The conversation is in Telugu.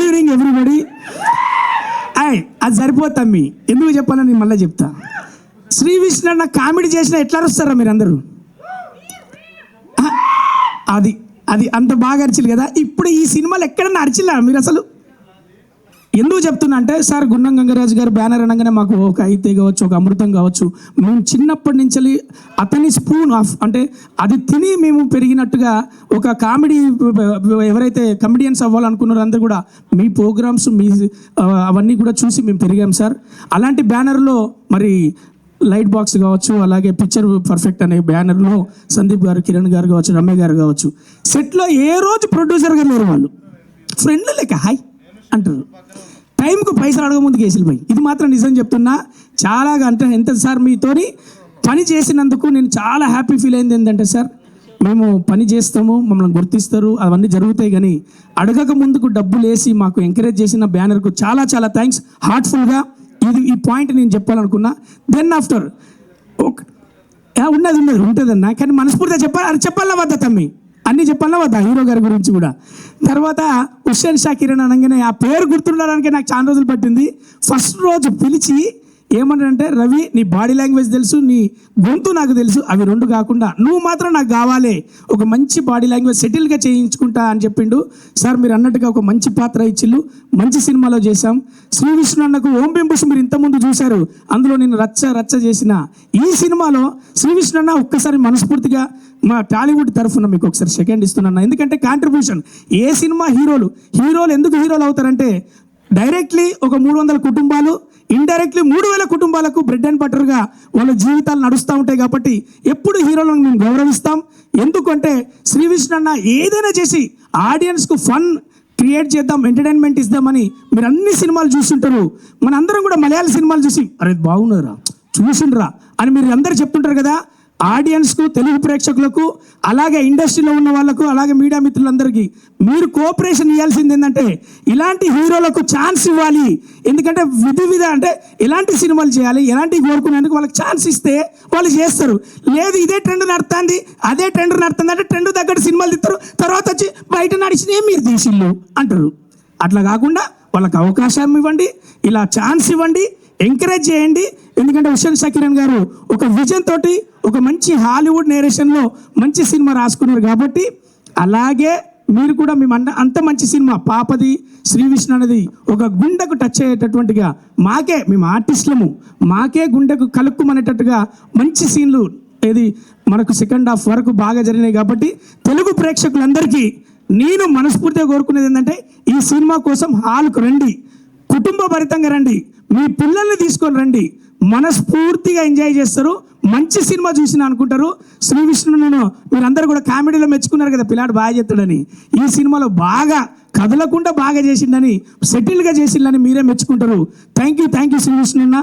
Good evening everybody. అది సరిపోతమ్మి, ఎందుకు చెప్పాలని నేను మళ్ళీ చెప్తా. శ్రీ విష్ణు అన్న కామెడీ చేసిన ఎట్లా వస్తారా మీరు అందరూ? అది అది అంత బాగా అరిచిలు కదా. ఇప్పుడు ఈ సినిమాలు ఎక్కడన్నా అరిచిల్లా మీరు అసలు? ఎందుకు చెప్తున్నా అంటే, సార్ గుండం గంగరాజు గారు బ్యానర్ అనగానే మాకు ఒక అయితే కావచ్చు, ఒక అమృతం కావచ్చు, మేము చిన్నప్పటి నుంచి అతని స్పూన్ ఆఫ్ అంటే అది తిని మేము పెరిగినట్టుగా ఒక కామెడీ, ఎవరైతే కమెడియన్స్ అవ్వాలనుకున్నారో అందరూ కూడా మీ ప్రోగ్రామ్స్ మీ అవన్నీ కూడా చూసి మేము పెరిగాం సార్. అలాంటి బ్యానర్లో మరి లైట్ బాక్స్ కావచ్చు, అలాగే పిక్చర్ పర్ఫెక్ట్ అనే బ్యానర్లో సందీప్ గారు, కిరణ్ గారు కావచ్చు, రమ్య గారు కావచ్చు, సెట్లో ఏ రోజు ప్రొడ్యూసర్గా లేరు, వాళ్ళు ఫ్రెండ్లు లేక హాయ్ అంటారు. టైంకు పైసలు అడగ ముందుకు వేసిలు పోయి. ఇది మాత్రం నిజం చెప్తున్నా. చాలా అంటే ఎంత సార్ మీతోని పని చేసినందుకు నేను చాలా హ్యాపీ ఫీల్ అయింది. ఏంటంటే సార్, మేము పని చేస్తాము, మమ్మల్ని గుర్తిస్తారు, అవన్నీ జరుగుతాయి, కానీ అడగక ముందుకు డబ్బులు వేసి మాకు ఎంకరేజ్ చేసిన బ్యానర్కు చాలా చాలా థ్యాంక్స్ హార్ట్ఫుల్గా. ఈ పాయింట్ నేను చెప్పాలనుకున్నా. దెన్ ఆఫ్టర్ ఉన్నది ఉంటుందన్నా, కానీ మనస్ఫూర్తిగా చెప్పాలా వద్దా తమ్మి? అన్నీ చెప్పాలా వద్దా? హీరో గారి గురించి కూడా. తర్వాత హుస్సేన్ షా కిరణ్ అనగానే ఆ పేరు గుర్తుండడానికి నాకు చాలా రోజులు పట్టింది. ఫస్ట్ రోజు పిలిచి ఏమంటారంటే, రవి నీ బాడీ లాంగ్వేజ్ తెలుసు, నీ గొంతు నాకు తెలుసు, అవి రెండు కాకుండా నువ్వు మాత్రం నాకు కావాలి, ఒక మంచి బాడీ లాంగ్వేజ్ సెటిల్గా చేయించుకుంటా అని చెప్పిండు. సార్ మీరు అన్నట్టుగా ఒక మంచి పాత్ర ఇచ్చిళ్ళు, మంచి సినిమాలో చేశాం. శ్రీ విష్ణు అన్నకు ఓం బింబుష్ మీరు ఇంతకుముందు చూశారు, అందులో నేను రచ్చ చేసిన ఈ సినిమాలో శ్రీ విష్ణు అన్న ఒక్కసారి మనస్ఫూర్తిగా మా టాలీవుడ్ తరఫున మీకు ఒకసారి సెకండ్ ఇస్తున్నా. ఎందుకంటే కాంట్రిబ్యూషన్ ఏ సినిమా హీరోలు ఎందుకు హీరోలు అవుతారంటే, డైరెక్ట్లీ ఒక 300 కుటుంబాలు, ఇండైరెక్ట్లీ 3000 కుటుంబాలకు బ్రెడ్ అండ్ బటర్గా వాళ్ళ జీవితాలు నడుస్తూ ఉంటాయి. కాబట్టి ఎప్పుడు హీరోలను మేము గౌరవిస్తాం. ఎందుకంటే శ్రీ విష్ణు అన్న ఏదైనా చేసి ఆడియన్స్కు ఫన్ క్రియేట్ చేద్దాం, ఎంటర్టైన్మెంట్ ఇద్దామని మీరు అన్ని సినిమాలు చూస్తుంటారు. మన అందరం కూడా మలయాళ సినిమాలు చూసి అరే బాగున్నారా, చూసిండ్రా అని మీరు అందరు చెప్తుంటారు కదా. ఆడియన్స్కు, తెలుగు ప్రేక్షకులకు, అలాగే ఇండస్ట్రీలో ఉన్న వాళ్ళకు, అలాగే మీడియా మిత్రులందరికీ మీరు కోఆపరేషన్ ఇవ్వాల్సింది ఏంటంటే, ఇలాంటి హీరోలకు ఛాన్స్ ఇవ్వాలి. ఎందుకంటే విధి అంటే ఎలాంటి సినిమాలు చేయాలి, ఎలాంటివి కోరుకునేందుకు వాళ్ళకి ఛాన్స్ ఇస్తే వాళ్ళు చేస్తారు. లేదు ఇదే ట్రెండ్ నడుతుంది, అదే ట్రెండ్ నడుతుంది అంటే ట్రెండ్ తగ్గట్టు సినిమాలు తీస్తారు, తర్వాత వచ్చి బయట నడిచినే మీరు తీసిళ్ళు అంటారు. అట్లా కాకుండా వాళ్ళకి అవకాశం ఇవ్వండి, ఇలా ఛాన్స్ ఇవ్వండి, ఎంకరేజ్ చేయండి. ఎందుకంటే హుస్సేన్ షా కిరణ్ గారు ఒక విజన్ తోటి ఒక మంచి హాలీవుడ్ నేరేషన్లో మంచి సినిమా రాసుకున్నారు. కాబట్టి అలాగే మీరు కూడా మేము అంత మంచి సినిమా పాపది, శ్రీ విష్ణు అనేది ఒక గుండెకు టచ్ అయ్యేటటువంటిగా, మేము ఆర్టిస్టులము, మాకే గుండెకు కలుక్కుమనేటట్టుగా మంచి సీన్లు ఏది మనకు సెకండ్ హాఫ్ వరకు బాగా జరిగినాయి. కాబట్టి తెలుగు ప్రేక్షకులందరికీ నేను మనస్ఫూర్తిగా కోరుకునేది ఏంటంటే, ఈ సినిమా కోసం హాల్కు రండి, కుటుంబ భరితంగా రండి, మీ పిల్లల్ని తీసుకొని రండి, మనస్ఫూర్తిగా ఎంజాయ్ చేస్తారు, మంచి సినిమా చూసిన అనుకుంటారు. శ్రీ విష్ణును మీరందరూ కూడా కామెడీలో మెచ్చుకున్నారు కదా, పిల్లాడు బాగా చేస్తాడని. ఈ సినిమాలో బాగా కదలకుండా బాగా చేసిండని, సెటిల్గా చేసిండని మీరే మెచ్చుకుంటారు. థ్యాంక్ యూ శ్రీ విష్ణు అన్న.